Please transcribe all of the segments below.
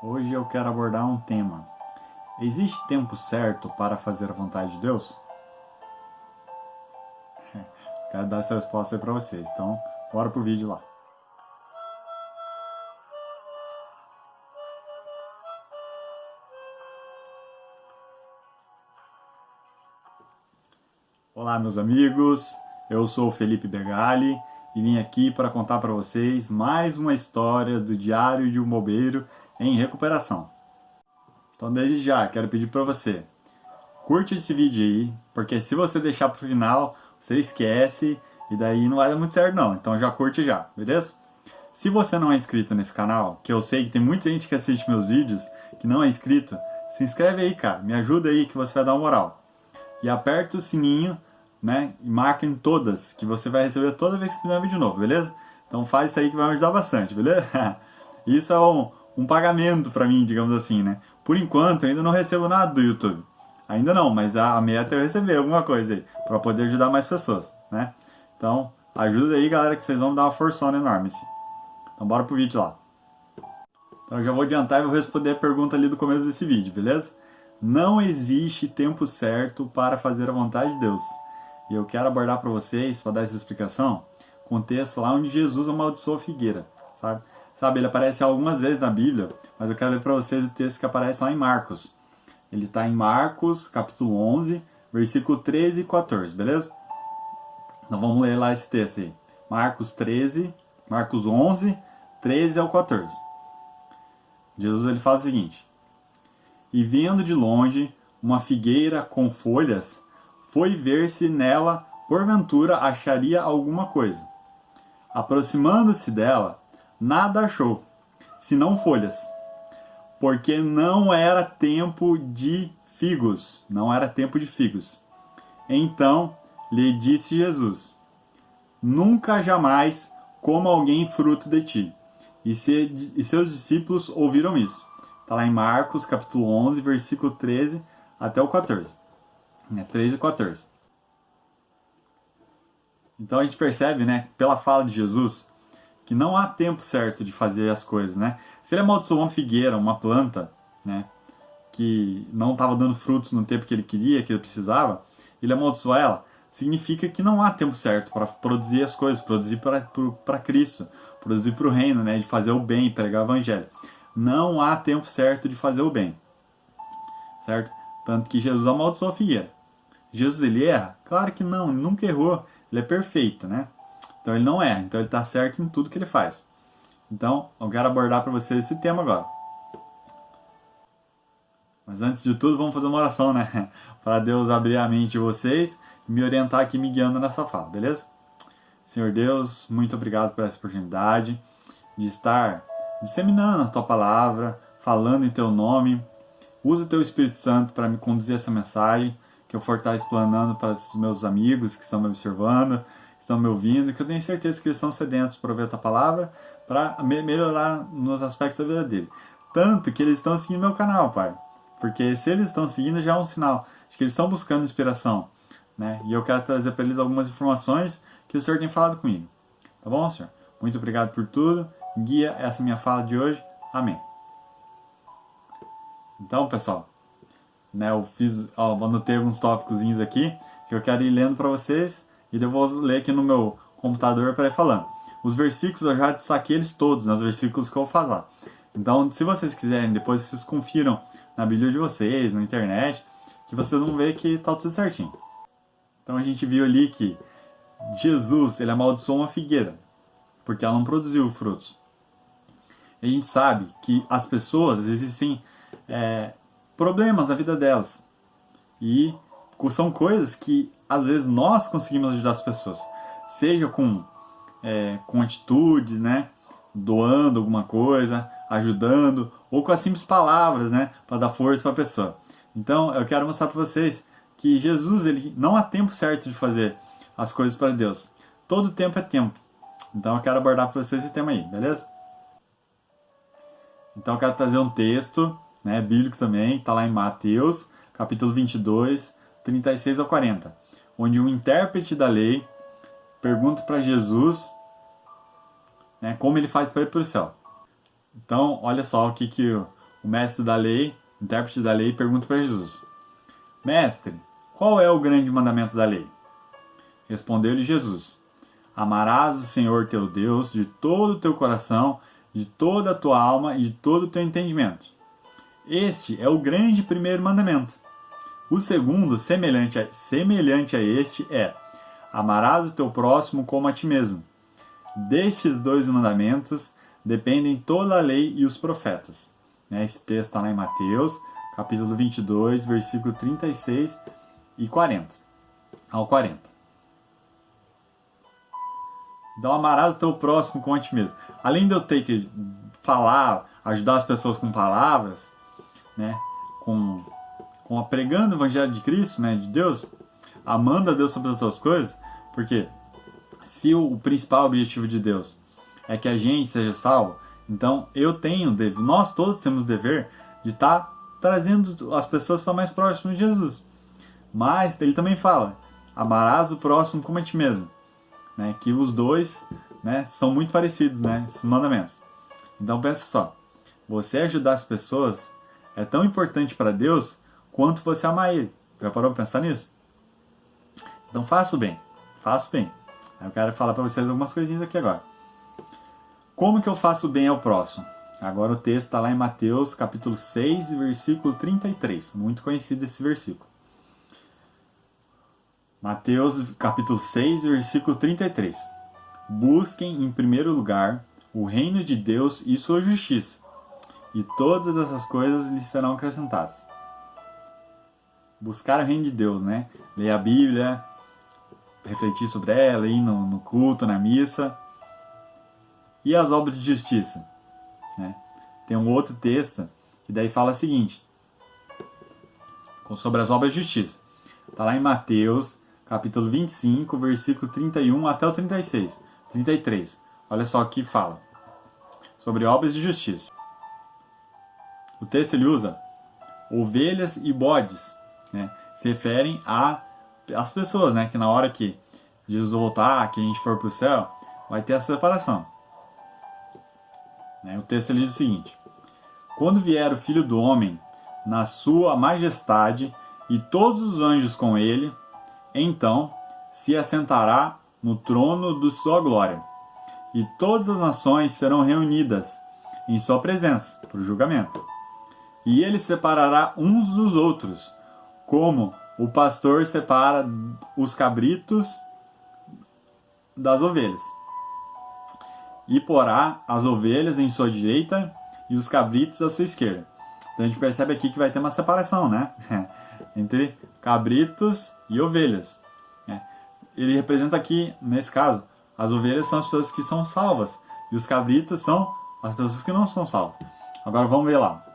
Hoje eu quero abordar um tema. Existe tempo certo para fazer a vontade de Deus? Quero dar essa resposta aí para vocês. Então, bora pro vídeo lá. Olá, meus amigos. Eu sou o Felipe Begali e vim aqui para contar para vocês mais uma história do Diário de um Bobeiro em recuperação. Então, desde já, quero pedir para você, curte esse vídeo aí, porque se você deixar pro final, você esquece e daí não vai dar muito certo não. Então já curte já, beleza? Se você não é inscrito nesse canal, que eu sei que tem muita gente que assiste meus vídeos que não é inscrito, se inscreve aí, cara, me ajuda aí que você vai dar uma moral. E aperta o sininho, né, e marca em todas, que você vai receber toda vez que fizer um vídeo novo, beleza? Então faz isso aí que vai me ajudar bastante, beleza? Isso é um pagamento pra mim, digamos assim, né? Por enquanto eu ainda não recebo nada do YouTube. Ainda não, mas a meta é eu receber alguma coisa aí, pra poder ajudar mais pessoas, né? Então, ajuda aí, galera, que vocês vão me dar uma forçona enorme, assim. Então bora pro vídeo lá. Então eu já vou adiantar e vou responder a pergunta ali do começo desse vídeo, beleza? Não existe tempo certo para fazer a vontade de Deus. E eu quero abordar para vocês, para dar essa explicação, com o texto lá onde Jesus amaldiçoou a figueira, sabe? Sabe, ele aparece algumas vezes na Bíblia, mas eu quero ler para vocês o texto que aparece lá em Marcos. Ele está em Marcos, capítulo 11, versículo 13 e 14, beleza? Então vamos ler lá esse texto aí. Marcos 11, 13 ao 14. Jesus ele faz o seguinte: E vendo de longe uma figueira com folhas, foi ver se nela, porventura, acharia alguma coisa. Aproximando-se dela, nada achou, senão folhas, porque não era tempo de figos, não era tempo de figos. Então lhe disse Jesus: Nunca jamais coma alguém fruto de ti. E seus discípulos ouviram isso. Está lá em Marcos, capítulo 11, versículo 13 até o 14. 13 e 14. Então a gente percebe, né, pela fala de Jesus, que não há tempo certo de fazer as coisas, né? Se ele amaldiçoou uma figueira, uma planta, né, que não estava dando frutos no tempo que ele queria, que ele precisava, ele amaldiçoou ela, significa que não há tempo certo para produzir as coisas, produzir para Cristo, produzir para o reino, né, de fazer o bem, pregar o evangelho. Não há tempo certo de fazer o bem, certo? Tanto que Jesus amaldiçoou a figueira. Jesus ele erra? Claro que não, ele nunca errou, ele é perfeito, né? Então ele não erra, então ele está certo em tudo que ele faz. Então eu quero abordar para vocês esse tema agora. Mas antes de tudo, vamos fazer uma oração, né? Para Deus abrir a mente de vocês e me orientar aqui, me guiando nessa fala, beleza? Senhor Deus, muito obrigado por essa oportunidade de estar disseminando a Tua palavra, falando em Teu nome. Usa o Teu Espírito Santo para me conduzir essa mensagem, que eu for estar explanando para os meus amigos que estão me observando, que estão me ouvindo, que eu tenho certeza que eles estão sedentos para ouvir a Tua palavra, para melhorar nos aspectos da vida dele. Tanto que eles estão seguindo meu canal, Pai. Porque se eles estão seguindo, já é um sinal de que eles estão buscando inspiração, né? E eu quero trazer para eles algumas informações que o Senhor tem falado comigo. Tá bom, Senhor? Muito obrigado por tudo. Guia essa minha fala de hoje. Amém. Então, pessoal, né, anotei alguns tópicos aqui que eu quero ir lendo para vocês e eu vou ler aqui no meu computador para ir falando. Os versículos eu já destaquei eles todos, nos versículos que eu vou falar. Então, se vocês quiserem, depois vocês confiram na Bíblia de vocês, na internet, que vocês vão ver que tá tudo certinho. Então a gente viu ali que Jesus, ele amaldiçoou uma figueira, porque ela não produziu frutos. E a gente sabe que as pessoas, existem problemas na vida delas. E são coisas que, às vezes, nós conseguimos ajudar as pessoas. Seja com atitudes, né? Doando alguma coisa, ajudando, ou com as simples palavras, né? Para dar força para a pessoa. Então, eu quero mostrar para vocês que Jesus, ele não há tempo certo de fazer as coisas para Deus. Todo tempo é tempo. Então, eu quero abordar para vocês esse tema aí, beleza? Então, eu quero trazer um texto, né? Bíblico também, está lá em Mateus, capítulo 22, 36 ao 40, onde um intérprete da lei pergunta para Jesus, né, como ele faz para ir para o céu. Então, olha só o que o mestre da lei, intérprete da lei, pergunta para Jesus: Mestre, qual é o grande mandamento da lei? Respondeu-lhe Jesus: Amarás o Senhor teu Deus de todo o teu coração, de toda a tua alma e de todo o teu entendimento. Este é o grande primeiro mandamento. O segundo, semelhante a este, é: amarás o teu próximo como a ti mesmo. Destes dois mandamentos dependem toda a lei e os profetas. Esse texto está lá em Mateus, capítulo 22, versículo 36 e 40, ao 40. Então, amarás o teu próximo como a ti mesmo. Além de eu ter que falar, ajudar as pessoas com palavras, né, pregando o evangelho de Cristo, né, de Deus, amando a Deus sobre as outras coisas, porque se o principal objetivo de Deus é que a gente seja salvo, então nós todos temos o dever de estar trazendo as pessoas para mais próximo de Jesus. Mas ele também fala: amarás o próximo como a ti mesmo, né? Que os dois, né, são muito parecidos, né, esses mandamentos. Então pensa só, você ajudar as pessoas é tão importante para Deus quanto você amar Ele. Já parou para pensar nisso? Então faça o bem, faça o bem. Aí eu quero falar para vocês algumas coisinhas aqui agora. Como que eu faço o bem ao próximo? Agora o texto está lá em Mateus, capítulo 6, versículo 33. Muito conhecido esse versículo. Mateus, capítulo 6, versículo 33. Busquem em primeiro lugar o reino de Deus e sua justiça, e todas essas coisas lhes serão acrescentadas. Buscar o reino de Deus, né? Ler a Bíblia, refletir sobre ela, ir no culto, na missa. E as obras de justiça, né? Tem um outro texto que daí fala o seguinte, sobre as obras de justiça. Está lá em Mateus, capítulo 25, versículo 31 até o 33. Olha só o que fala sobre obras de justiça. O texto ele usa ovelhas e bodes, né? Se referem às pessoas, né? Que na hora que Jesus voltar, que a gente for para o céu, vai ter essa separação. O texto ele diz o seguinte: quando vier o Filho do Homem na sua majestade e todos os anjos com ele, então se assentará no trono de sua glória, e todas as nações serão reunidas em sua presença para o julgamento. E ele separará uns dos outros, como o pastor separa os cabritos das ovelhas. E porá as ovelhas em sua direita e os cabritos à sua esquerda. Então a gente percebe aqui que vai ter uma separação, né? Entre cabritos e ovelhas. Ele representa aqui, nesse caso, as ovelhas são as pessoas que são salvas e os cabritos são as pessoas que não são salvas. Agora vamos ver lá.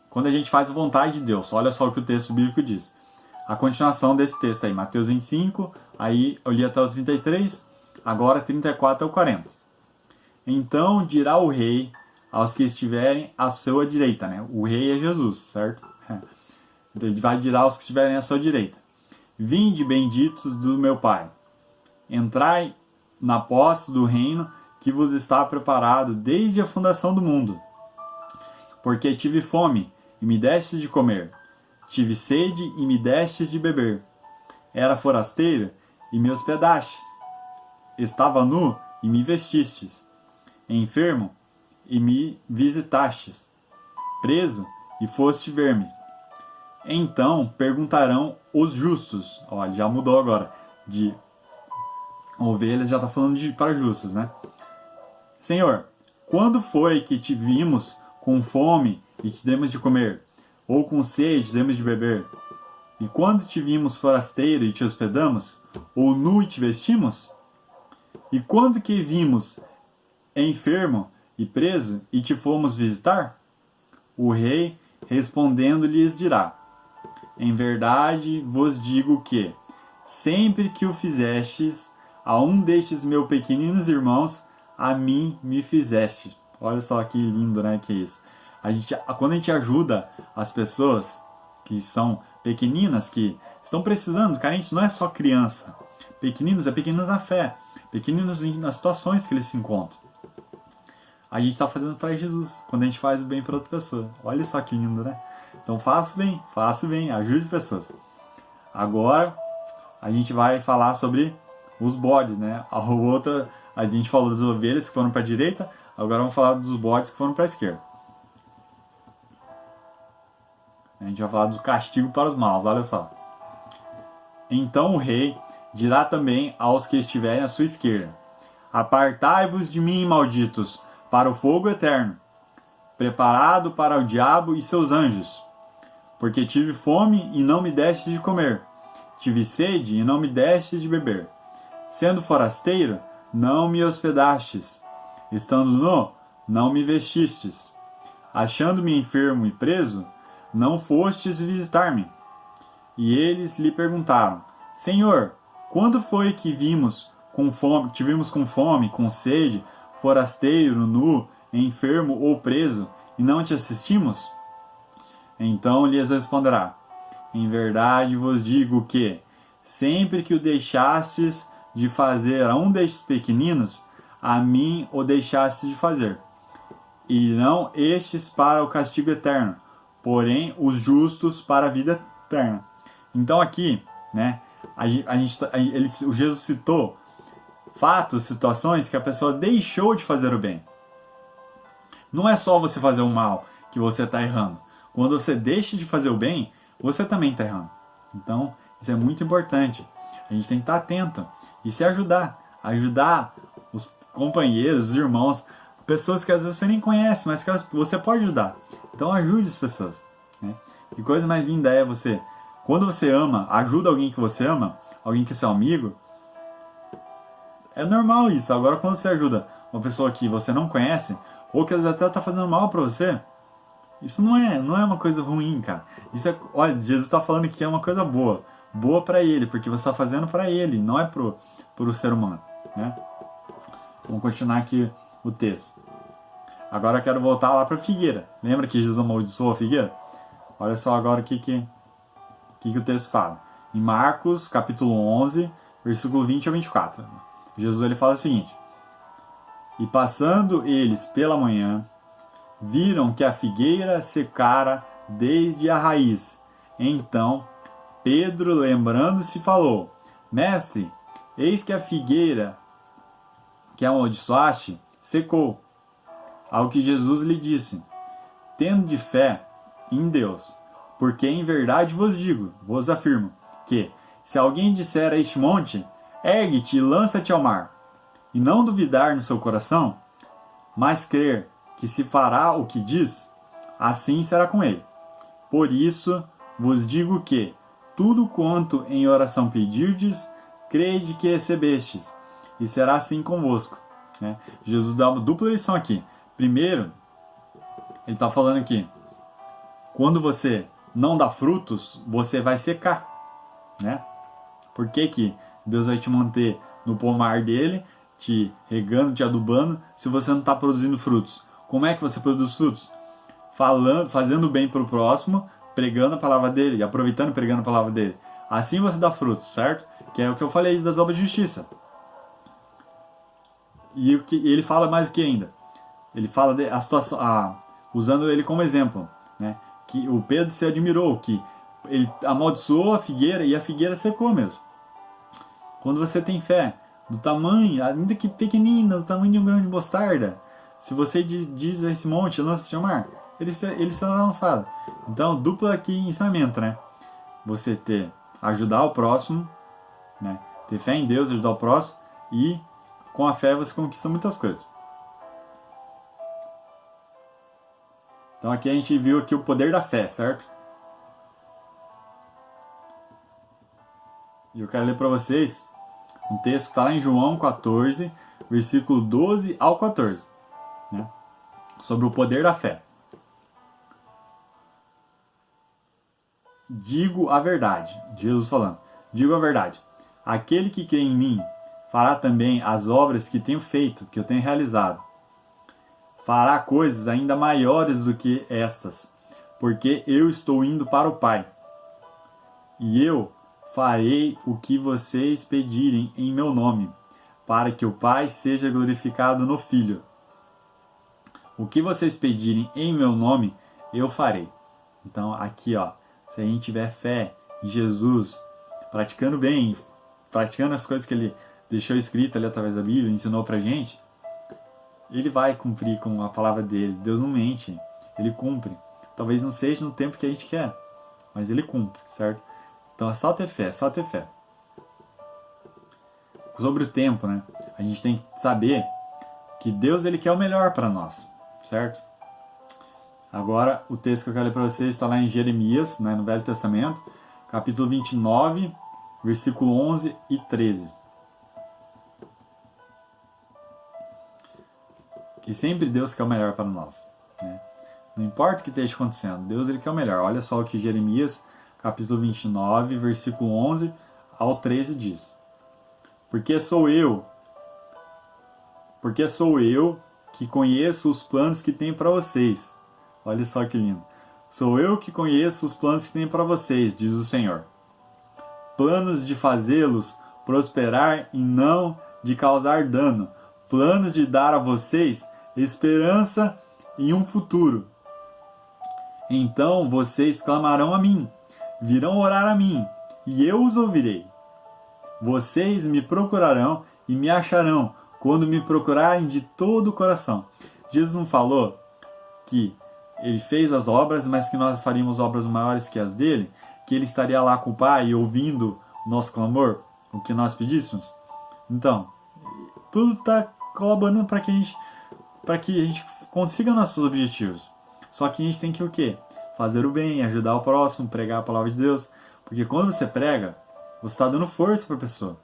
Quando a gente faz a vontade de Deus, olha só o que o texto bíblico diz. A continuação desse texto aí, Mateus 25, aí eu li até o 33, agora 34 ao 40. Então dirá o rei aos que estiverem à sua direita, né? O rei é Jesus, certo? Então ele vai dizer aos que estiverem à sua direita: vinde, benditos do meu Pai, entrai na posse do reino que vos está preparado desde a fundação do mundo. Porque tive fome e me destes de comer, tive sede e me destes de beber, era forasteiro e me hospedastes, estava nu e me vestistes, enfermo e me visitastes, preso e foste ver-me. Então perguntarão os justos, olha, já mudou agora, de ovelhas já está falando para justos, né? Senhor, quando foi que te vimos com fome e te demos de comer, ou com sede e te demos de beber? E quando te vimos forasteiro e te hospedamos, ou nu e te vestimos? E quando que vimos enfermo e preso e te fomos visitar? O rei respondendo lhes dirá: em verdade vos digo que, sempre que o fizestes a um destes meus pequeninos irmãos, a mim me fizeste. Olha só que lindo, né, que é isso. Quando a gente ajuda as pessoas que são pequeninas, que estão precisando, carentes, não é só criança. Pequeninos é pequeninos na fé, pequeninos nas situações que eles se encontram. a gente está fazendo para Jesus, quando a gente faz o bem para outra pessoa. Olha só que lindo, né? Então faça o bem, ajude pessoas. Agora a gente vai falar sobre os bodes, né? A outra, a gente falou das ovelhas que foram para a direita, agora vamos falar dos bodes que foram para a esquerda. A gente vai falar do castigo para os maus, olha só. Então o rei dirá também aos que estiverem à sua esquerda: Apartai-vos de mim, malditos, para o fogo eterno, preparado para o diabo e seus anjos. Porque tive fome e não me deste de comer, tive sede e não me deste de beber. Sendo forasteiro, não me hospedastes, estando nu, não me vestistes. Achando-me enfermo e preso, não fostes visitar-me. E eles lhe perguntaram: Senhor, quando foi que tivemos com fome, com sede, forasteiro, nu, enfermo ou preso, e não te assistimos? Então lhes responderá: Em verdade vos digo que, sempre que o deixastes de fazer a um destes pequeninos, a mim o deixastes de fazer. E não estes para o castigo eterno, porém os justos para a vida eterna. Então aqui, né, o Jesus citou fatos, situações que a pessoa deixou de fazer o bem. Não é só você fazer o mal que você está errando. Quando você deixa de fazer o bem, você também está errando. Então, isso é muito importante. A gente tem que estar atento e se ajudar. Ajudar os companheiros, os irmãos, pessoas que às vezes você nem conhece, mas que você pode ajudar. Então, ajude as pessoas. Né? Que coisa mais linda é você, quando você ama, ajuda alguém que você ama, alguém que é seu amigo. É normal isso. Agora, quando você ajuda uma pessoa que você não conhece, ou que às vezes até está fazendo mal para você, isso não é uma coisa ruim, cara. Isso é, olha, Jesus está falando que é uma coisa boa. Boa para ele, porque você está fazendo para ele, não é pro ser humano. Né? Vamos continuar aqui o texto. Agora eu quero voltar lá para a figueira. Lembra que Jesus amaldiçoou a figueira? Olha só agora o que o texto fala. Em Marcos, capítulo 11, versículo 20 a 24. Jesus ele fala o seguinte: E passando eles pela manhã, viram que a figueira secara desde a raiz. Então Pedro, lembrando-se, falou: Mestre, eis que a figueira que amaldiçoaste secou. Ao que Jesus lhe disse: Tendo de fé em Deus, porque em verdade vos afirmo, que, se alguém disser a este monte, ergue-te e lança-te ao mar, e não duvidar no seu coração, mas crer que se fará o que diz, assim será com ele. Por isso vos digo que, tudo quanto em oração pedirdes, crede que recebestes, e será assim convosco. Né? Jesus dá uma dupla lição aqui. Primeiro, ele está falando aqui, quando você não dá frutos, você vai secar. Né? Por que Deus vai te manter no pomar dele, te regando, te adubando, se você não está produzindo frutos? Como é que você produz frutos? Fazendo bem para o próximo, pregando a palavra dele, aproveitando e pregando a palavra dele. Assim você dá frutos, certo? Que é o que eu falei das obras de justiça. E ele fala mais o que ainda? Ele fala a situação, usando ele como exemplo, né? Que o Pedro se admirou, que ele amaldiçoou a figueira e a figueira secou mesmo. Quando você tem fé do tamanho, ainda que pequenina, do tamanho de um grão de mostarda, se você diz a esse monte, lança-te ao mar, ele será lançado. Então, dupla aqui ensinamento, né? Você ajudar o próximo, né? Ter fé em Deus, ajudar o próximo, e com a fé você conquista muitas coisas. Então aqui a gente viu aqui o poder da fé, certo? E eu quero ler para vocês um texto que está lá em João 14, versículo 12 ao 14, né? Sobre o poder da fé. Digo a verdade, Jesus falando, digo a verdade, aquele que crê em mim fará também as obras que tenho feito, que eu tenho realizado. Fará coisas ainda maiores do que estas, porque eu estou indo para o Pai. E eu farei o que vocês pedirem em meu nome, para que o Pai seja glorificado no Filho. O que vocês pedirem em meu nome, eu farei. Então aqui, ó, se a gente tiver fé em Jesus, praticando bem, praticando as coisas que ele deixou escrito ali através da Bíblia, ensinou pra gente, ele vai cumprir com a palavra dele. Deus não mente, ele cumpre. Talvez não seja no tempo que a gente quer, mas ele cumpre, certo? Então é só ter fé, é só ter fé. Sobre o tempo, né? A gente tem que saber que Deus ele quer o melhor para nós, certo? Agora, o texto que eu quero ler para vocês está lá em Jeremias, né, no Velho Testamento, capítulo 29, versículo 11 e 13. Que sempre Deus quer o melhor para nós, né? Não importa o que esteja acontecendo, Deus ele quer o melhor. Olha só o que Jeremias, capítulo 29, versículo 11 ao 13 diz. Porque sou eu que conheço os planos que tenho para vocês. Olha só que lindo. Sou eu que conheço os planos que tenho para vocês, diz o Senhor. Planos de fazê-los prosperar e não de causar dano. Planos de dar a vocês esperança e um futuro. Então vocês clamarão a mim, virão orar a mim, e eu os ouvirei. Vocês me procurarão e me acharão quando me procurarem de todo o coração. Jesus não falou que ele fez as obras, mas que nós faríamos obras maiores que as dele? Que ele estaria lá com o Pai ouvindo o nosso clamor, o que nós pedíssemos? Então, tudo está colaborando para que a gente consiga nossos objetivos. Só que a gente tem que o quê? Fazer o bem, ajudar o próximo, pregar a palavra de Deus. Porque quando você prega, você está dando força para a pessoa.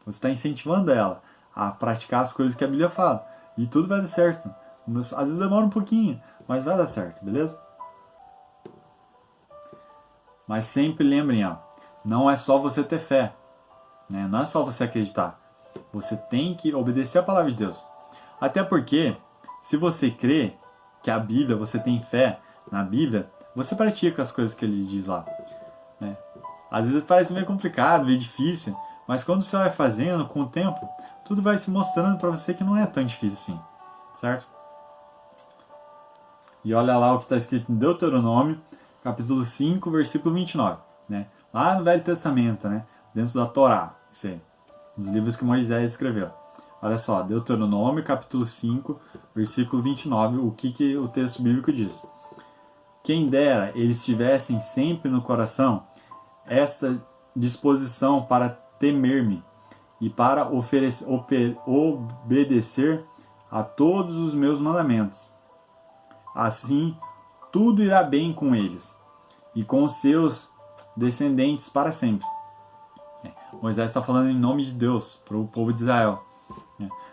Você está incentivando ela a praticar as coisas que a Bíblia fala. E tudo vai dar certo. Às vezes demora um pouquinho, mas vai dar certo, beleza? Mas sempre lembrem, ó, não é só você ter fé, né? Não é só você acreditar. Você tem que obedecer a palavra de Deus. Até porque, se você crê que a Bíblia, você tem fé na Bíblia, você pratica as coisas que ele diz lá, né? Às vezes parece meio complicado, meio difícil, mas quando você vai fazendo, com o tempo, tudo vai se mostrando para você que não é tão difícil assim, certo? E olha lá o que está escrito em Deuteronômio, capítulo 5, versículo 29, né? Lá no Velho Testamento, né? Dentro da Torá, isso aí, os livros que Moisés escreveu. Olha só, Deuteronômio, capítulo 5, versículo 29, o que o texto bíblico diz. Quem dera eles tivessem sempre no coração essa disposição para temer-me e para obedecer a todos os meus mandamentos. Assim, tudo irá bem com eles e com os seus descendentes para sempre. Moisés está falando em nome de Deus para o povo de Israel.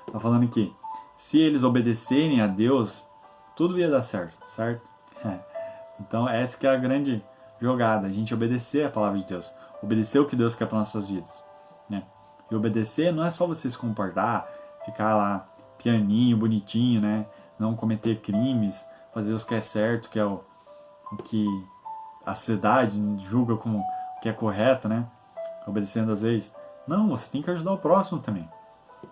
Está falando que se eles obedecerem a Deus, tudo ia dar certo, certo? Então essa que é a grande jogada, a gente obedecer a palavra de Deus, obedecer o que Deus quer para nossas vidas, né? E obedecer não é só você se comportar, ficar lá pianinho, bonitinho, né? Não cometer crimes, fazer o que é certo, que é o que a sociedade julga como que é correto, né? Obedecendo às leis. Não, você tem que ajudar o próximo também.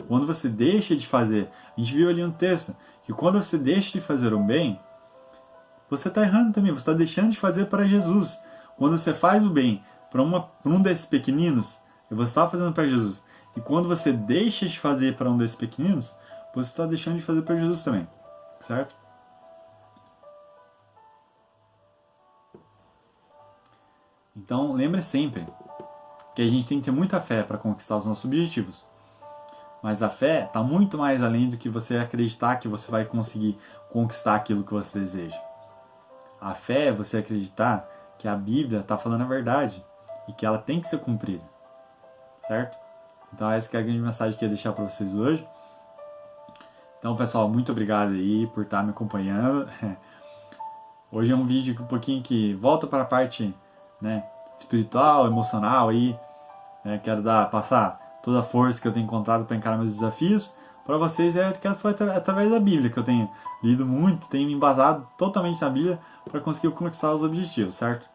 Quando você deixa de fazer, a gente viu ali no texto, que quando você deixa de fazer o bem, você está errando também, você está deixando de fazer para Jesus. Quando você faz o bem para um desses pequeninos, você está fazendo para Jesus. E quando você deixa de fazer para um desses pequeninos, você está deixando de fazer para Jesus também, certo? Então lembre sempre que a gente tem que ter muita fé para conquistar os nossos objetivos. Mas a fé está muito mais além do que você acreditar que você vai conseguir conquistar aquilo que você deseja. A fé é você acreditar que a Bíblia está falando a verdade e que ela tem que ser cumprida, certo? Então essa que é a grande mensagem que eu ia deixar para vocês hoje. Então, pessoal, muito obrigado aí por estar me acompanhando. Hoje é um vídeo um pouquinho que volta para a parte, né, espiritual, emocional aí. Quero passar toda a força que eu tenho encontrado para encarar meus desafios. Para vocês que foi através da Bíblia que eu tenho lido muito, tenho me embasado totalmente na Bíblia para conseguir conquistar os objetivos, certo?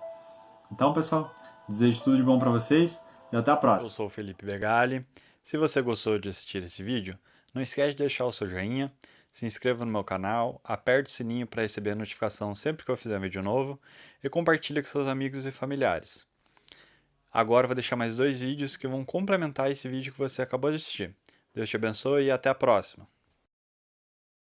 Então, pessoal, desejo tudo de bom para vocês e até a próxima. Eu sou o Felipe Begali. Se você gostou de assistir esse vídeo, não esquece de deixar o seu joinha, se inscreva no meu canal, aperte o sininho para receber a notificação sempre que eu fizer um vídeo novo e compartilhe com seus amigos e familiares. Agora eu vou deixar mais 2 vídeos que vão complementar esse vídeo que você acabou de assistir. Deus te abençoe e até a próxima!